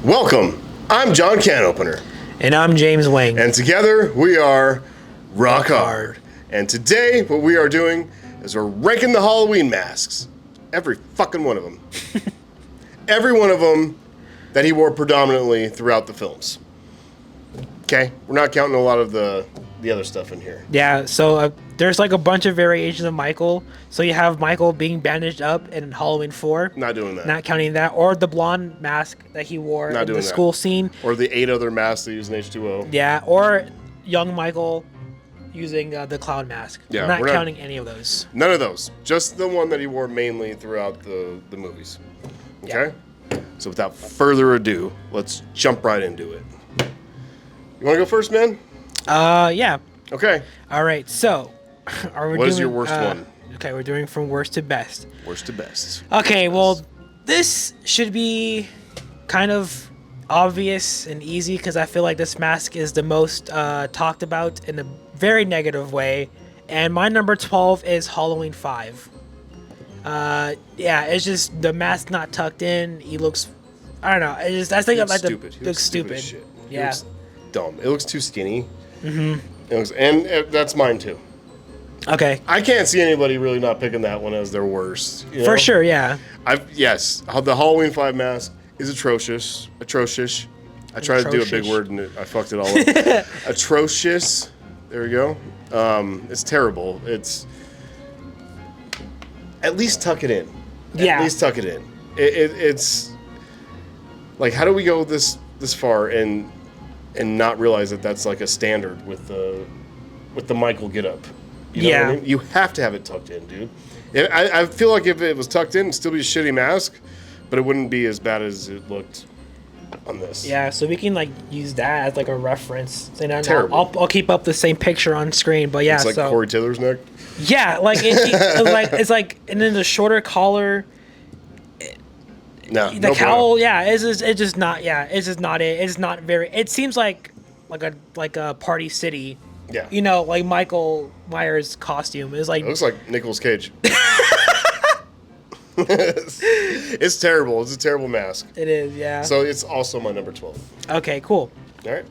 Welcome. I'm John Canopener. And I'm James Wang. And together we are Rock Hard. And today what we are doing is we're ranking the Halloween masks. Every fucking one of them. Every one of them that he wore predominantly throughout the films. Okay? We're not counting a lot of the other stuff in here. Yeah, so there's like a bunch of variations of Michael. So you have Michael being bandaged up in Halloween 4. Not doing that. Not counting that. Or the blonde mask that he wore in the school scene. Or the 8 other masks they use in H2O. Yeah, or young Michael using the clown mask. Yeah, we're not counting any of those. None of those. Just the one that he wore mainly throughout the movies. Okay? Yeah. So without further ado, let's jump right into it. You want to go first, man? Yeah. Okay. All right, so what is your worst one? Okay, we're doing from worst to best. Worst to best. Okay, well, this should be kind of obvious and easy because I feel like this mask is the most talked about in a very negative way. And my number 12 is Halloween 5. Yeah, it's just the mask not tucked in. He looks, I don't know. It's just I think like stupid. He looks stupid. Shit. Yeah. He looks dumb. It looks too skinny. Mm-hmm. And that's mine too. Okay. I can't see anybody really not picking that one as their worst. You know? For sure, yeah. Yes, the Halloween 5 mask is atrocious. I tried to do a big word and I fucked it all up. Atrocious. There we go. It's terrible. It's at least tuck it in. Yeah. At least tuck it in. It's like, how do we go this far and not realize that that's like a standard with the Michael get up? You know what I mean? You have to have it tucked in, dude. I feel like if it was tucked in, it'd still be a shitty mask, but it wouldn't be as bad as it looked on this. Yeah, so we can like use that as like a reference. And Terrible. I'll keep up the same picture on screen, but yeah. It's like Corey Taylor's neck. Yeah, like it's like, and then the shorter collar. The cowl, problem. yeah, it's just not it. It's not very. It seems like a Party City. Yeah. You know, like Michael Myers' costume is like. It looks like Nicolas Cage. It's terrible. It's a terrible mask. It is, yeah. So it's also my number 12. Okay, cool. All right.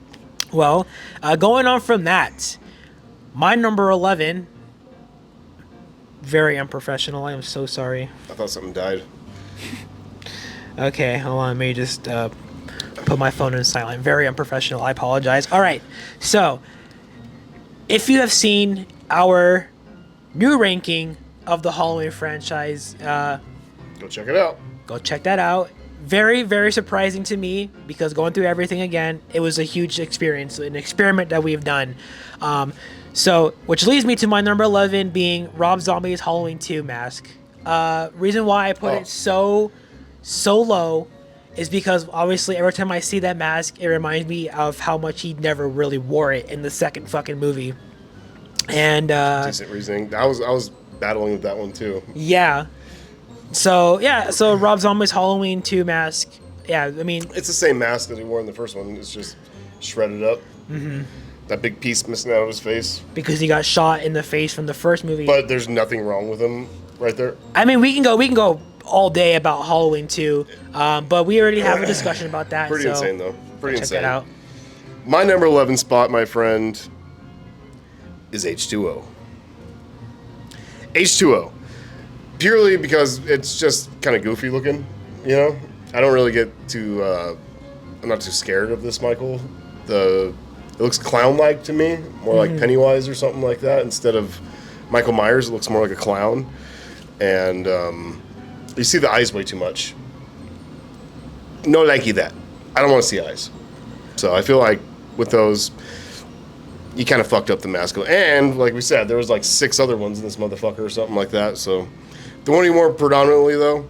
Well, going on from that, my number 11. Very unprofessional. I am so sorry. I thought something died. Okay, hold on. Let me just put my phone in silent. Very unprofessional. I apologize. All right. So, if you have seen our new ranking of the Halloween franchise, go check it out. Go check that out. Very, very surprising to me because going through everything again, it was a huge experience, an experiment that we've done. So, which leads me to my number 11 being Rob Zombie's Halloween 2 mask. Reason why I put it so low is because obviously every time I see that mask, it reminds me of how much he never really wore it in the second fucking movie. And decent reasoning. I was battling with that one too. Yeah. So Rob Zombie's Halloween 2 mask. Yeah, I mean it's the same mask that he wore in the first one. It's just shredded up. Mm-hmm. That big piece missing out of his face because he got shot in the face from the first movie. But there's nothing wrong with him right there. I mean, we can go all day about Halloween 2, but we already have a discussion about that. Pretty insane, though. Pretty insane. Check that out. My number 11 spot, my friend, is H2O. H2O. Purely because it's just kind of goofy looking, you know? I don't really get too... I'm not too scared of this Michael. It looks clown-like to me, more like Pennywise or something like that. Instead of Michael Myers, it looks more like a clown. And you see the eyes way too much. No likey that. I don't want to see eyes. So I feel like with those, you kind of fucked up the mask. And like we said, there was like 6 other ones in this motherfucker or something like that. So the one he wore predominantly, though,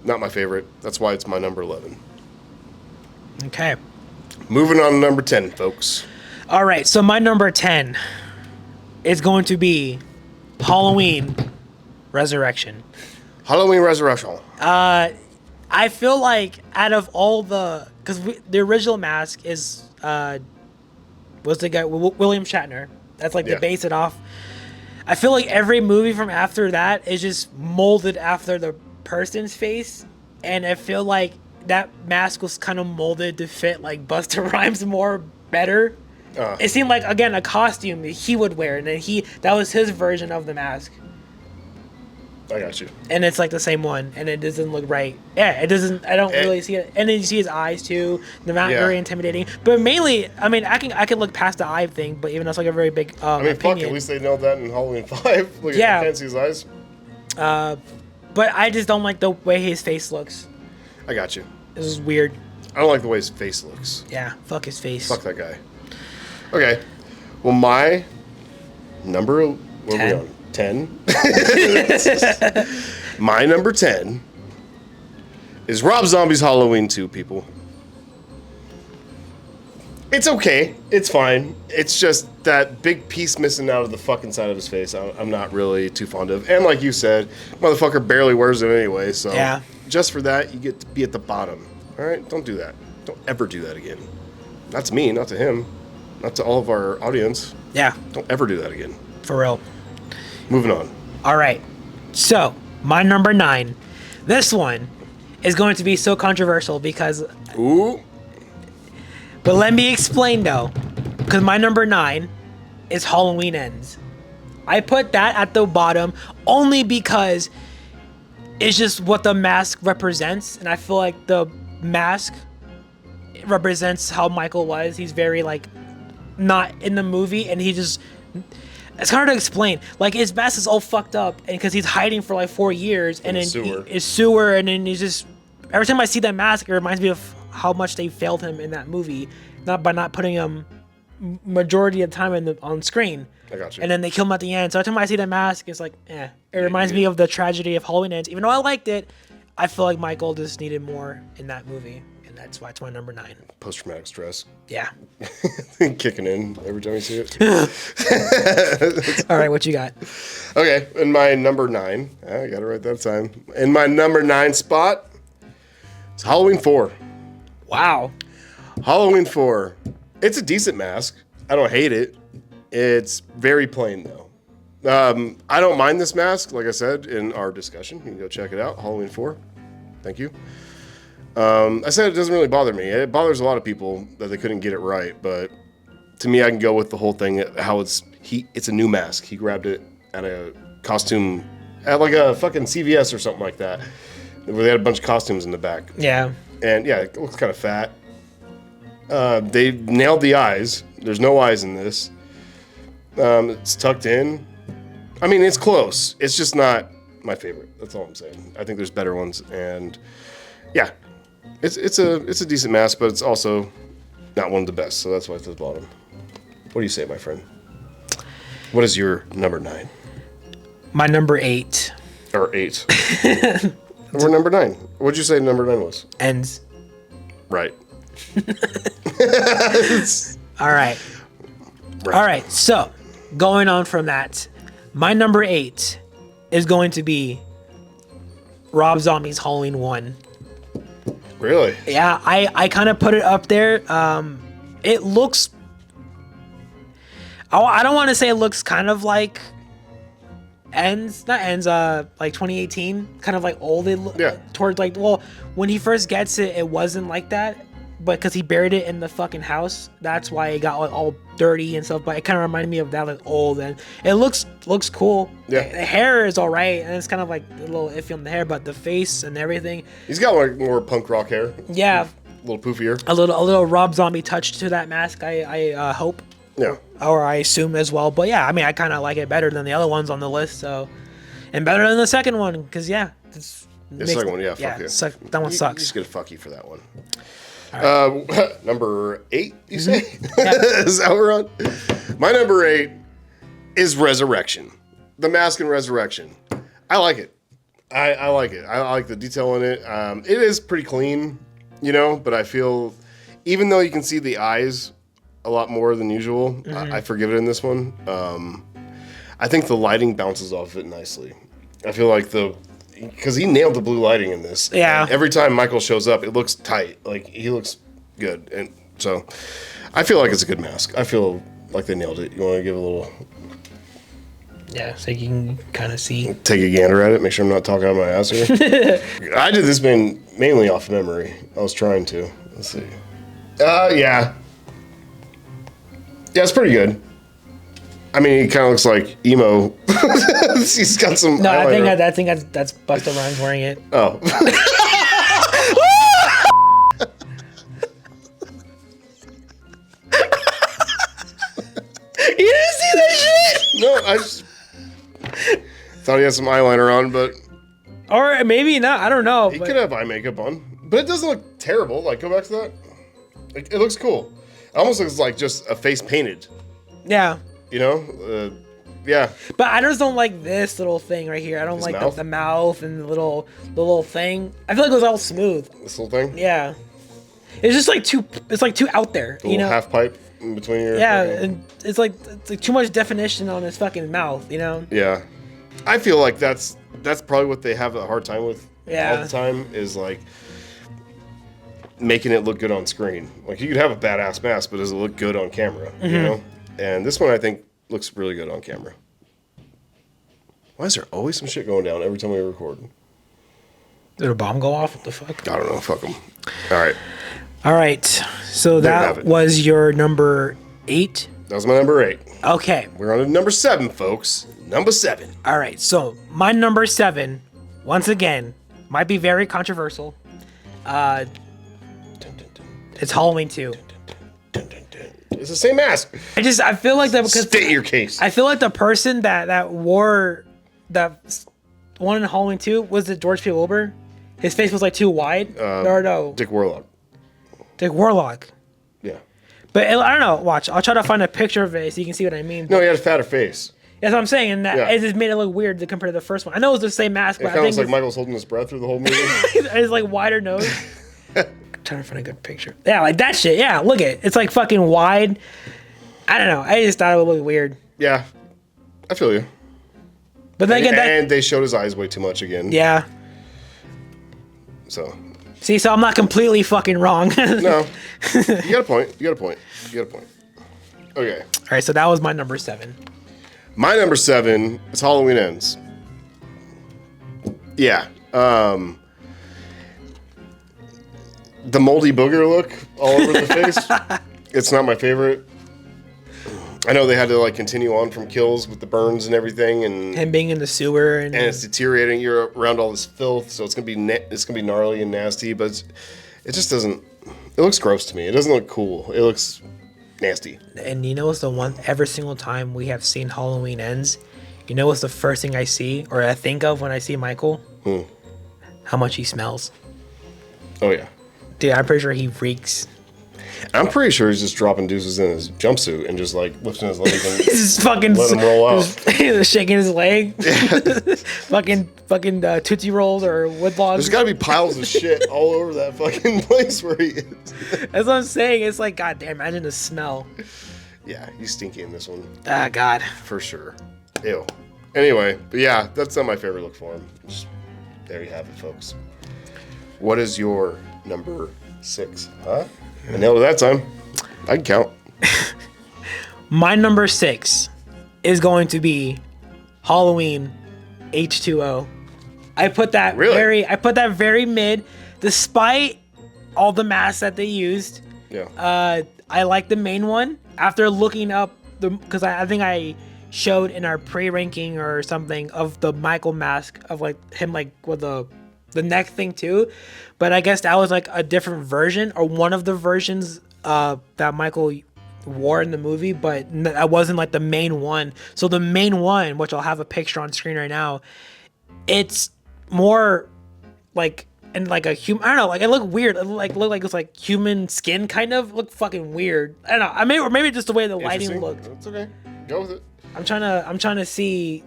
not my favorite. That's why it's my number 11. Okay. Moving on to number 10, folks. All right, so my number 10 is going to be Halloween Resurrection. Halloween Resurrection. I feel like out of all because the original mask was the guy William Shatner. That's like to base it off. I feel like every movie from after that is just molded after the person's face, and I feel like that mask was kind of molded to fit like Busta Rhymes more better. It seemed like, again, a costume that he would wear, and then that was his version of the mask. I got you. And it's like the same one, and it doesn't look right. Yeah, it doesn't. I don't really see it. And then you see his eyes too. They're not very intimidating. But mainly, I mean, I can look past the eye thing. But even that's like a very big. I mean, opinion. fuck. At least they nailed that in Halloween 5. Look at Fancy's eyes. But I just don't like the way his face looks. I got you. This is weird. I don't like the way his face looks. Yeah, fuck his face. Fuck that guy. Okay. Well, my number. What are we on? 10. My number 10 is Rob Zombie's Halloween 2, people. It's okay. It's fine. It's just that big piece missing out of the fucking side of his face I'm not really too fond of. And like you said, motherfucker barely wears it anyway, so just for that, you get to be at the bottom. All right? Don't do that. Don't ever do that again. Not to me, not to him, not to all of our audience. Yeah. Don't ever do that again. For real. Moving on. All right. So, my number 9. This one is going to be so controversial because... Ooh. But let me explain, though. Because my number 9 is Halloween Ends. I put that at the bottom only because it's just what the mask represents. And I feel like the mask represents how Michael was. He's very, like, not in the movie. And he just... It's hard to explain. Like, his mask is all fucked up, and because he's hiding for like 4 years, and then it's sewer, and then he's just. Every time I see that mask, it reminds me of how much they failed him in that movie, not by not putting him majority of the time on screen. I got you. And then they kill him at the end. So every time I see that mask, it's like, eh. It reminds me of the tragedy of Halloween Ends. Even though I liked it, I feel like Michael just needed more in that movie, and that's why it's my number 9. Post-traumatic stress. Yeah. Kicking in every time you see it. All right, what you got? Okay, in my number 9, I got it right that time. In my number 9 spot, it's Halloween 4. Wow. Halloween 4. It's a decent mask. I don't hate it. It's very plain, though. I don't mind this mask, like I said in our discussion. You can go check it out, Halloween 4. Thank you. I said it doesn't really bother me. It bothers a lot of people that they couldn't get it right, but to me, I can go with the whole thing, how it's a new mask. He grabbed it at a costume, at like a fucking CVS or something like that, where they had a bunch of costumes in the back. Yeah. And yeah, it looks kind of fat. They nailed the eyes. There's no eyes in this. It's tucked in. I mean, it's close. It's just not my favorite. That's all I'm saying. I think there's better ones, and yeah. It's a decent mask, but it's also not one of the best, so that's why it's at the bottom. What do you say, my friend? What is your number 9? My number 8. Or 8. We're number 9. What'd you say number 9 was? Ends. Right. All right. All right, so going on from that, my number 8 is going to be Rob Zombie's Halloween 1. Really? Yeah, I kind of put it up there. It looks... I don't want to say it looks kind of like Ends, not Ends, like 2018, kind of like old. Towards like, well, when he first gets it, it wasn't like that, but because he buried it in the fucking house, that's why it got like, all dirty and stuff. But it kind of reminded me of that, like old, and it looks cool. Yeah, the hair is all right, and it's kind of like a little iffy on the hair, but the face and everything. He's got like more punk rock hair. Yeah, a little poofier. A little Rob Zombie touch to that mask. I hope. Yeah. Or I assume as well. But yeah, I mean, I kind of like it better than the other ones on the list. So, and better than the second one because yeah, the second one, fuck yeah. That one sucks. You just get a fuck you for that one. Right. Number 8, you say? Yeah. Is that what we're on? My number 8 is Resurrection. The Mask and Resurrection. I like it. I like it. I like the detail in it. It is pretty clean, but I feel, even though you can see the eyes a lot more than usual, I forgive it in this one. I think the lighting bounces off it nicely. I feel like because he nailed the blue lighting in this. Yeah. And every time Michael shows up, it looks tight. Like, he looks good. And so, I feel like it's a good mask. I feel like they nailed it. You want to give a little Yeah, so you can kind of see. Take a gander at it. Make sure I'm not talking out my ass here. I did this mainly off memory. I was trying to. Let's see. Yeah. Yeah, it's pretty good. I mean, he kind of looks like emo. He's got some. No, eyeliner. I think that's Busta Rhymes wearing it. Oh. You didn't see that shit? No, I just thought he had some eyeliner on, but Or maybe not. I don't know. he but- could have eye makeup on. But it doesn't look terrible. Like, go back to that. Like, it looks cool. It almost looks like just a face painted. Yeah. You know? Yeah. But I just don't like this little thing right here. I don't His like mouth? the mouth and the little thing. I feel like it was all smooth. This little thing. Yeah. It's just like too. It's like too out there. The You little know. half pipe in between your. Yeah, fucking- and it's like too much definition on his fucking mouth. You know. Yeah. I feel like that's probably what they have a hard time with Yeah. all the time is like making it look good on screen. Like you could have a badass mask, but does it look good on camera? Mm-hmm. You know? And this one I think looks really good on camera. Why is there always some shit going down every time we record? Did a bomb go off? What the fuck? I don't know. Fuck them. All right. All right. So There you have that it. was your number 8. That was my number 8. Okay. We're on to number 7, folks. Number 7. All right. So my number 7, once again, might be very controversial. It's Halloween 2. It's the same mask. I feel like that because State your case. I feel like the person that wore that one in Halloween 2 was it George P. Wilbur. His face was like too wide. No. Dick Warlock. Dick Warlock. Yeah. But I don't know. Watch. I'll try to find a picture of it so you can see what I mean. No, he had a fatter face. That's what I'm saying, and that Yeah. it just made it look weird to compare to the first one. I know it was the same mask, It but I kind of think looks like Michael's holding his breath through the whole movie. it's like wider nose. Trying to find a good picture. Yeah, like that shit. Yeah, look it. It's like fucking wide. I don't know. I just thought it would look weird. Yeah. I feel you. But then again, And they showed his eyes way too much again. yeah. So, See, so I'm not completely fucking wrong. no. You got a point. You got a point. You got a point. Okay. All right, so that was my number 7. My number 7 is Halloween Ends. Yeah. The moldy booger look all over the face. It's not my favorite. I know they had to like continue on from kills with the burns and everything, and Him being in the sewer and it's deteriorating. You're around all this filth, so it's gonna be gnarly and nasty. But it just doesn't. It looks gross to me. It doesn't look cool. It looks nasty. And you know what's the one? Every single time we have seen Halloween Ends, you know what's the first thing I see or I think of when I see Michael? How much he smells. Oh yeah. Dude, I'm pretty sure he reeks. I'm pretty sure he's just dropping deuces in his jumpsuit and just like lifting his legs and He's just fucking let him roll out. just shaking his leg. fucking Tootsie Rolls or wood logs. There's got to be piles of shit all over that fucking place where he is. That's what I'm saying. It's like, God damn, imagine the smell. Yeah, he's stinky in this one Ah, God. for sure. Ew. Anyway, but yeah, that's not my favorite look for him. Just, there you have it, folks. What is your number 6? Huh? I nailed it that time. I can count. My number 6 is going to be Halloween H2O. I put that Really? very mid, despite all the masks that they used. Yeah. I like the main one. After looking up because I think I showed in our pre-ranking or something of the Michael mask of like him like with the neck thing too, but I guess that was like a different version or one of the versions that Michael wore in the movie, but that wasn't like the main one. So the main one, which I'll have a picture on screen right now, it's more like and like a human. I don't know, like it looked weird. It looked like it's like human skin kind of looked fucking weird. I don't know. I mean, or maybe just the way the lighting Interesting. looked. It's okay. Go with it. I'm trying to see.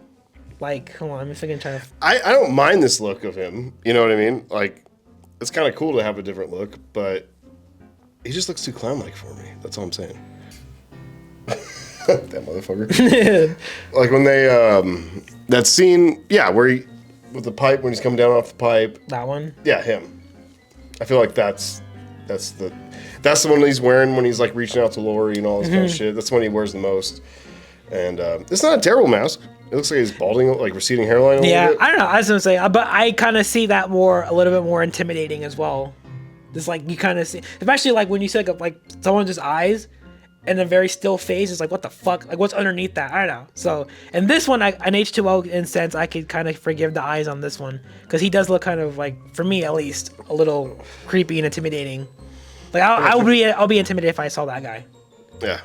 Like, hold on, I'm thinking trying to. I don't mind this look of him. You know what I mean? Like, it's kind of cool to have a different look, but he just looks too clown-like for me. That's all I'm saying. That motherfucker. Like when they that scene, yeah, where he with the pipe when he's coming down off the pipe. That one. Yeah, him. I feel like that's the one he's wearing when he's like reaching out to Lori and all this kind of shit. That's when he wears the most. And it's not a terrible mask. It looks like he's balding, like receding hairline a little bit. I don't know. I was gonna say, but I kind of see that a little bit more intimidating as well. Just like you kind of see, especially like when you see like someone's just eyes, and a very still face. It's like, what the fuck? Like, what's underneath that? I don't know. So, and this one, an H2O in sense, I could kind of forgive the eyes on this one because he does look kind of like, for me at least, a little creepy and intimidating. Like, I'll be intimidated if I saw that guy. Yeah.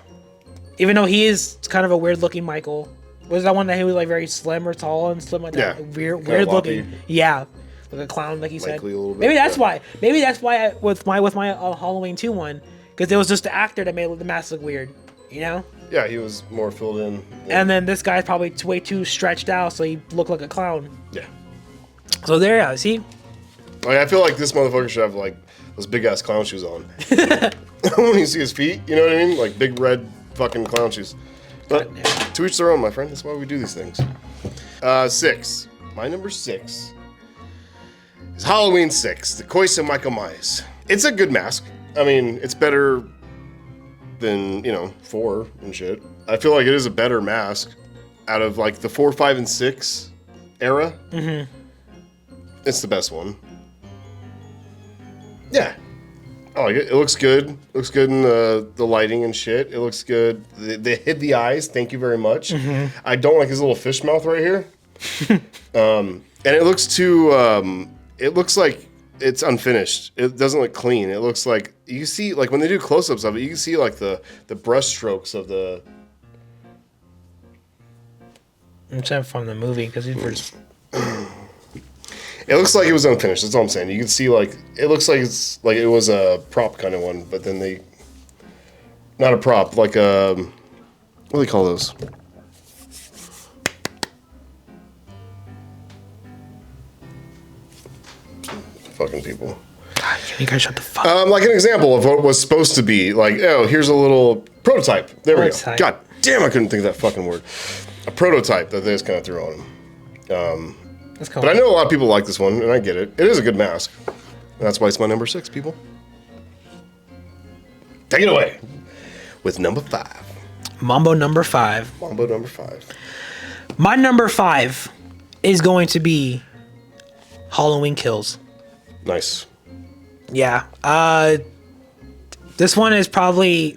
Even though he is kind of a weird looking Michael. Was that one that he was like very slim or tall and slim like that? Yeah. Like, weird looking. Yeah. Like a clown, like you said. Maybe that's why. Maybe that's why with my Halloween 2 one, because it was just the actor that made the mask look weird. You know? Yeah, he was more filled in. And then this guy's probably way too stretched out, so he looked like a clown. Yeah. So there you go. See? Like, I feel like this motherfucker should have like those big ass clown shoes on. When you see his feet, you know what I mean? Like big red fucking clown shoes. But to each their own, my friend. That's why we do these things. 6. My number 6 is Halloween 6, the Koisa Michael Myers. It's a good mask. I mean, it's better than, 4 and shit. I feel like it is a better mask out of like the 4, 5, and 6 era. Mm-hmm. It's the best one. Yeah. I like it. It looks good. It looks good in the lighting and shit. It looks good. They hid the eyes. Thank you very much. Mm-hmm. I don't like his little fish mouth right here. And it looks too... it looks like it's unfinished. It doesn't look clean. It looks like... You see, like, when they do close-ups of it, you can see, like, the brush strokes of the... I'm saying from the movie, because these were just... It looks like it was unfinished. That's all I'm saying. You can see, like, it looks like it's like it was a prop kind of one, but then they, not a prop, like a, what do they call those? Fucking people. God, you guys shut the fuck up. Like an example of what was supposed to be, like, oh, here's a little prototype. There we go. God damn, I couldn't think of that fucking word. A prototype that they just kind of threw on him. That's cool. But I know a lot of people like this one, and I get it. It is a good mask. And that's why it's my number 6, people. Take it away with number 5. Mambo number 5. Mambo number 5. My number 5 is going to be Halloween Kills. Nice. Yeah. This one is probably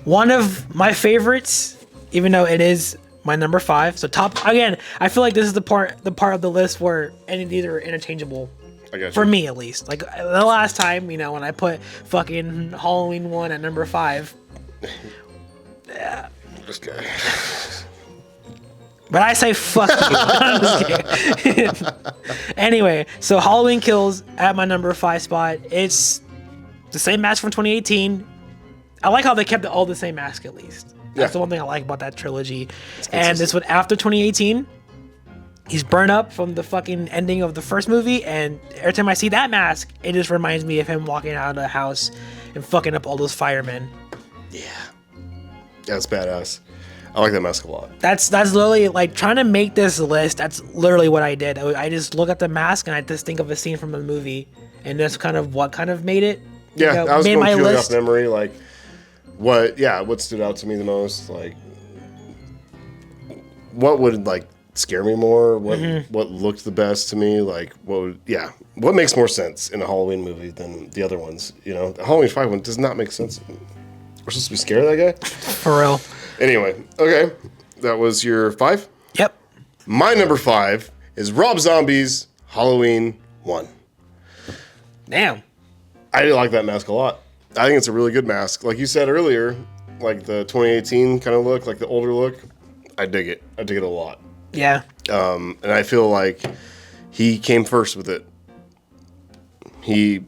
one of my favorites, even though it is my number 5. So top again, I feel like this is the part of the list where any of these are interchangeable. I got you. For me at least. Like the last time, when I put fucking Halloween 1 at number 5. Yeah. This guy. But I say fuck you. I'm just kidding. Anyway, so Halloween Kills at my number 5 spot. It's the same mask from 2018. I like how they kept all the same mask at least. That's the one thing I like about that trilogy. And this one after 2018, he's burned up from the fucking ending of the first movie, and every time I see that mask, it just reminds me of him walking out of the house and fucking up all those firemen. Yeah. That's badass. I like that mask a lot. That's literally like trying to make this list. That's literally what I did. I just look at the mask and I just think of a scene from the movie, and that's kind of what kind of made it. Yeah, I was going purely off memory, like what stood out to me the most, like what would like scare me more, what looked the best to me, like what makes more sense in a Halloween movie than the other ones, The Halloween 5 one does not make sense. We're supposed to be scared of that guy? For real. Anyway, okay. That was your 5? Yep. My number 5 is Rob Zombie's Halloween 1. Damn. I like that mask a lot. I think it's a really good mask. Like you said earlier, like the 2018 kind of look, like the older look. I dig it. I dig it a lot. Yeah. And I feel like he came first with it. He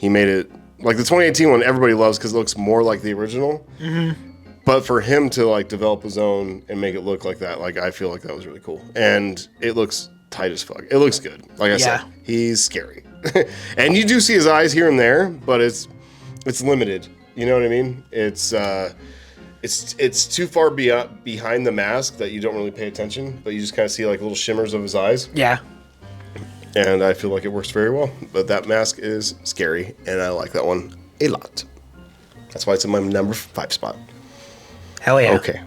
made it like the 2018 one. Everybody loves because it looks more like the original. Mm-hmm. But for him to like develop his own and make it look like that, like I feel like that was really cool. And it looks tight as fuck. It looks good. Like I said, he's scary. And you do see his eyes here and there, but it's limited. You know what I mean? It's too far behind the mask that you don't really pay attention, but you just kind of see like little shimmers of his eyes. Yeah. And I feel like it works very well. But that mask is scary, and I like that one a lot. That's why it's in my number 5 spot. Hell yeah. Okay.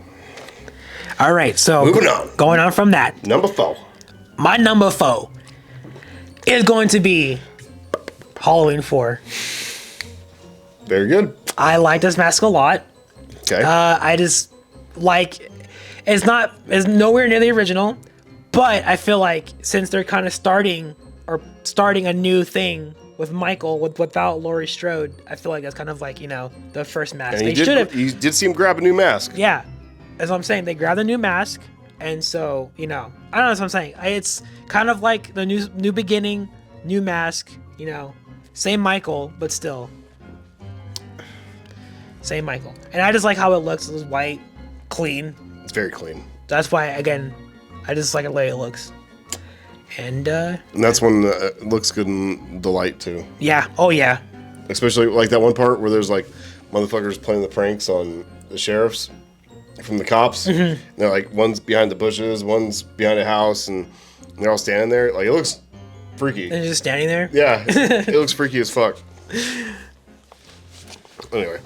All right, so Moving on. Going on from that, Number 4. my number 4 is going to be Halloween 4. Very good. I like this mask a lot. Okay. I just like it's nowhere near the original, but I feel like since they're kind of starting a new thing with Michael without Laurie Strode, I feel like that's kind of like, the first mask. And you did see him grab a new mask. Yeah, that's what I'm saying. They grabbed a new mask, and so I don't know what I'm saying. It's kind of like the new beginning, new mask. Same Michael, but still same Michael. And I just like how it looks. It was white, clean. It's very clean. That's why, again, I just like the way it looks. And that's when it looks good in the light too. Yeah. Oh yeah. Especially like that one part where there's like motherfuckers playing the pranks on the sheriffs from the cops. Mm-hmm. And they're like, one's behind the bushes, one's behind a house, and they're all standing there. Like, it looks freaky. And they're just standing there? Yeah. It looks freaky as fuck. Anyway.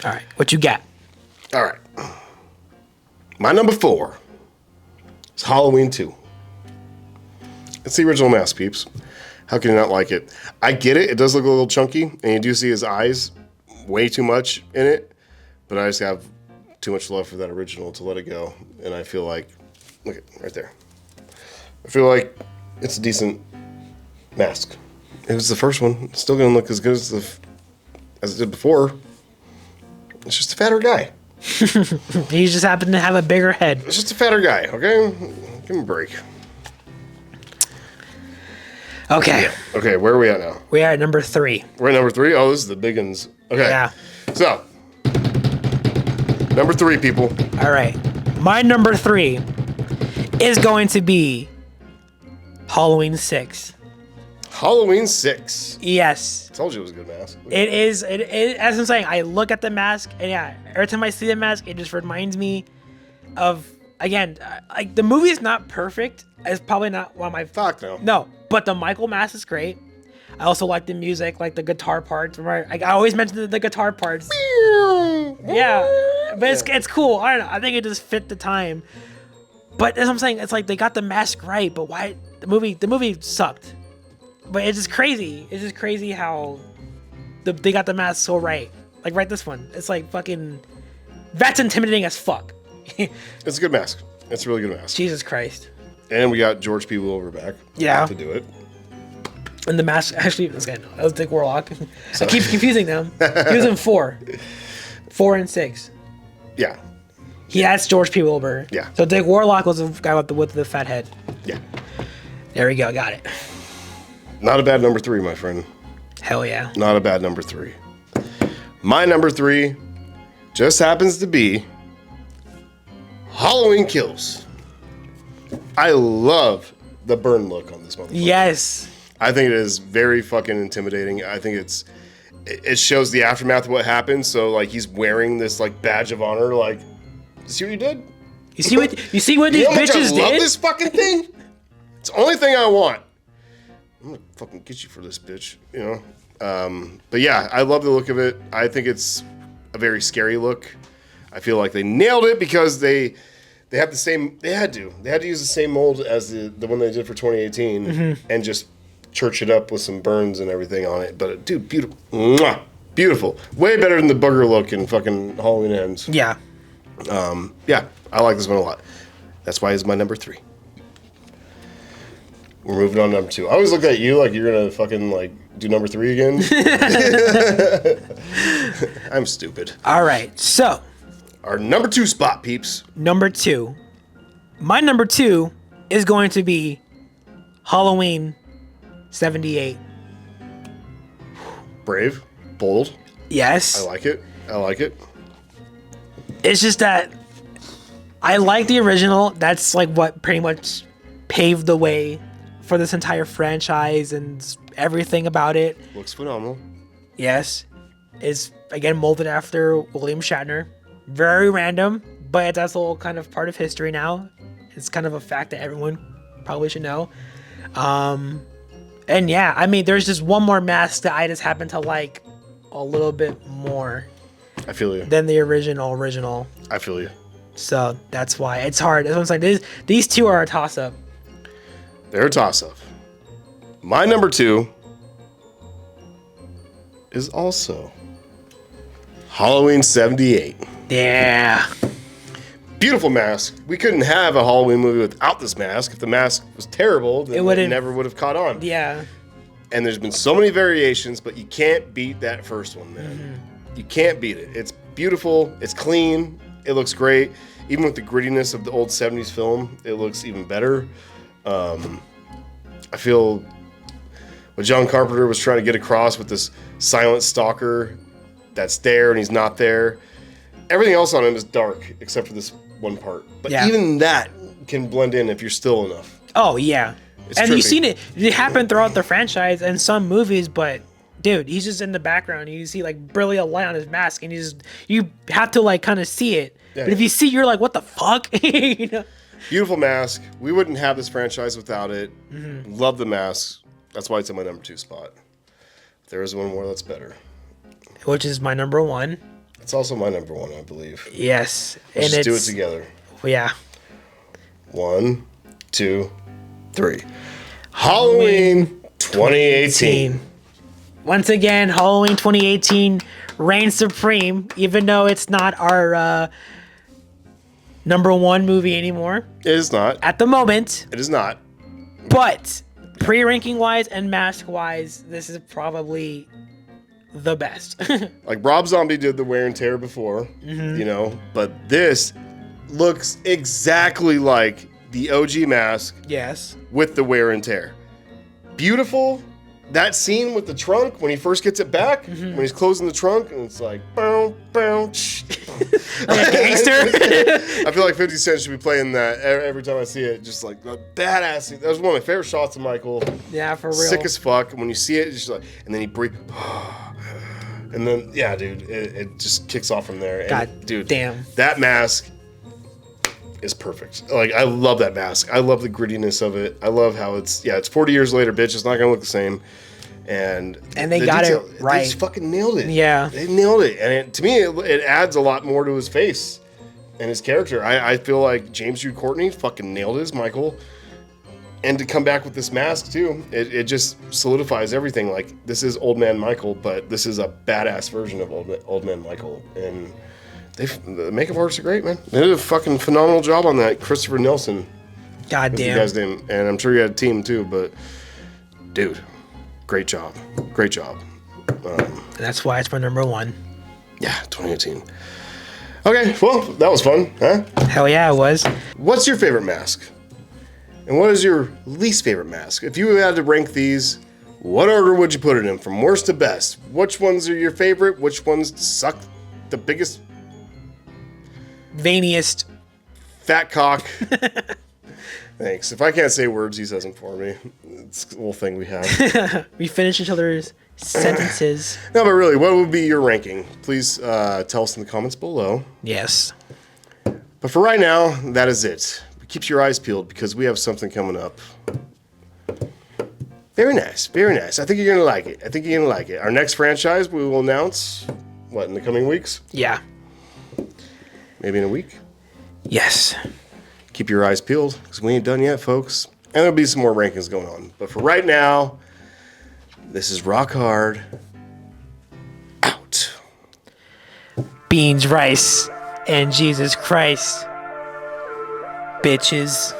All right. What you got? All right. My number 4 is Halloween 2. It's the original mask, peeps. How can you not like it? I get it. It does look a little chunky, and you do see his eyes way too much in it, but I just have too much love for that original to let it go, and I feel like, look at right there. I feel like it's a decent mask. It was the first one. It's still going to look as good as it did before. It's just a fatter guy. He just happened to have a bigger head. It's just a fatter guy, okay? Give him a break. Okay. Yeah. Okay, where are we at now? We are at number 3. We're at number 3? Oh, this is the big ones. Okay. Yeah. So, number 3, people. All right. My number 3 is going to be Halloween 6. Halloween 6. Yes. I told you it was a good mask. It is. As I'm saying, I look at the mask, and yeah, every time I see the mask, it just reminds me of, again, like, the movie is not perfect. It's probably not one of my... Fuck no. No, but the Michael mask is great. I also like the music, like the guitar parts. Right? I always mention the guitar parts. Yeah, but it's cool. I don't know. I think it just fit the time. But as I'm saying, it's like they got the mask right, but why the movie sucked. But it's just crazy. It's just crazy how they got the mask so right. Like right this one. It's like fucking that's intimidating as fuck. It's a good mask. It's a really good mask. Jesus Christ. And we got George P. Wilbur back. Yeah. To do it. And the mask actually this guy that was Dick Warlock. I keep confusing them. He was in 4 and 6. Yeah. That's George P. Wilbur. Yeah. So Dick Warlock was the guy with the fat head. Yeah. There we go. Got it. Not a bad number 3, my friend. Hell yeah. Not a bad number 3. My number 3 just happens to be Halloween Kills. I love the burn look on this motherfucker. Yes. I think it is very fucking intimidating. I think it shows the aftermath of what happened. So like he's wearing this like badge of honor. Like, see what you did? You see what these bitches did? I love this fucking thing. It's the only thing I want. I'm gonna fucking get you for this, bitch. But yeah, I love the look of it. I think it's a very scary look. I feel like they nailed it because they have the same. They had to use the same mold as the one they did for 2018 and just church it up with some burns and everything on it. But dude, beautiful, mwah, beautiful, way better than the booger look in fucking Halloween Ends. Yeah. Yeah, I like this one a lot. That's why it's my number 3. We're moving on to number 2. I always look at you like you're gonna fucking like do number 3 again. I'm stupid. All right, so our number 2 spot, peeps. Number 2. My number 2 is going to be Halloween 78. Brave, bold. Yes. I like it. It's just that I like the original. That's like what pretty much paved the way for this entire franchise and everything about it. Looks phenomenal. Yes. It's again molded after William Shatner. Very random, but that's all kind of part of history now. It's kind of a fact that everyone probably should know. And yeah, I mean, there's just one more mask that I just happen to like a little bit more. I feel you. Than the original. I feel you. So that's why it's hard. That's what I'm saying. These two are a toss-up. They're a toss-up. My number 2 is also Halloween 78. Yeah. Beautiful mask. We couldn't have a Halloween movie without this mask. If the mask was terrible, then it never would have caught on. Yeah. And there's been so many variations, but you can't beat that first one, man. Mm-hmm. You can't beat it. It's beautiful. It's clean. It looks great. Even with the grittiness of the old 70s film, it looks even better. I feel what John Carpenter was trying to get across with this silent stalker that's there and he's not there. Everything else on him is dark except for this one part. But even that can blend in if you're still enough. Oh, yeah. It's and trippy. you've seen it. It happen throughout the franchise and some movies, but dude, he's just in the background. You see like barely a light on his mask, and you have to like kind of see it. Yeah, but if you see, you're like, what the fuck? You know? Beautiful mask. We wouldn't have this franchise without it. Mm-hmm. Love the mask. That's why it's in my number 2 spot. If there is one more that's better. Which is my number 1. It's also my number 1, I believe. Yes. Let's just do it together. Yeah. 1, 2, 3. Halloween 2018. Once again, Halloween 2018 reigns supreme, even though it's not our number 1 movie anymore. It is not. At the moment. It is not. But pre-ranking wise and mask wise, this is probably the best. Like Rob Zombie did the wear and tear before, you know, but this looks exactly like the OG mask. Yes. With the wear and tear. Beautiful. That scene with the trunk when he first gets it back, when he's closing the trunk, and it's like, bow, bow, like a gangster. I feel like 50 Cent should be playing that every time I see it. Just like a badass. That was one of my favorite shots of Michael. Yeah, for real. Sick as fuck. And when you see it, it's just like, and then he breathes. And then, yeah, dude, it just kicks off from there. And, God dude, damn. That mask is perfect. Like, I love that mask. I love the grittiness of it. I love how it's 40 years later, bitch. It's not gonna look the same. And they got it right. They just fucking nailed it. Yeah. They nailed it. And to me, it adds a lot more to his face and his character. I feel like James Jude Courtney fucking nailed it as Michael. And to come back with this mask, too, it just solidifies everything. Like, this is Old Man Michael, but this is a badass version of Old Man Michael. And the makeup artists are great, man. They did a fucking phenomenal job on that. Christopher Nelson. God damn. The guy's name. And I'm sure you had a team, too, but dude, great job. Great job. That's why it's my number 1. Yeah, 2018. Okay, well, that was fun, huh? Hell yeah, it was. What's your favorite mask? And what is your least favorite mask? If you had to rank these, what order would you put it in from worst to best? Which ones are your favorite? Which ones suck the biggest? Veiniest. Fat cock. Thanks. If I can't say words, he says them for me. It's a little thing we have. We finish each other's sentences. No, but really, what would be your ranking? Please tell us in the comments below. Yes. But for right now, that is it. Keep your eyes peeled because we have something coming up. Very nice, very nice. I think you're gonna like it. Our next franchise we will announce, in the coming weeks? Yeah. Maybe in a week? Yes. Keep your eyes peeled because we ain't done yet, folks. And there'll be some more rankings going on. But for right now, this is Rock Hard. Out. Beans, rice, and Jesus Christ. Bitches.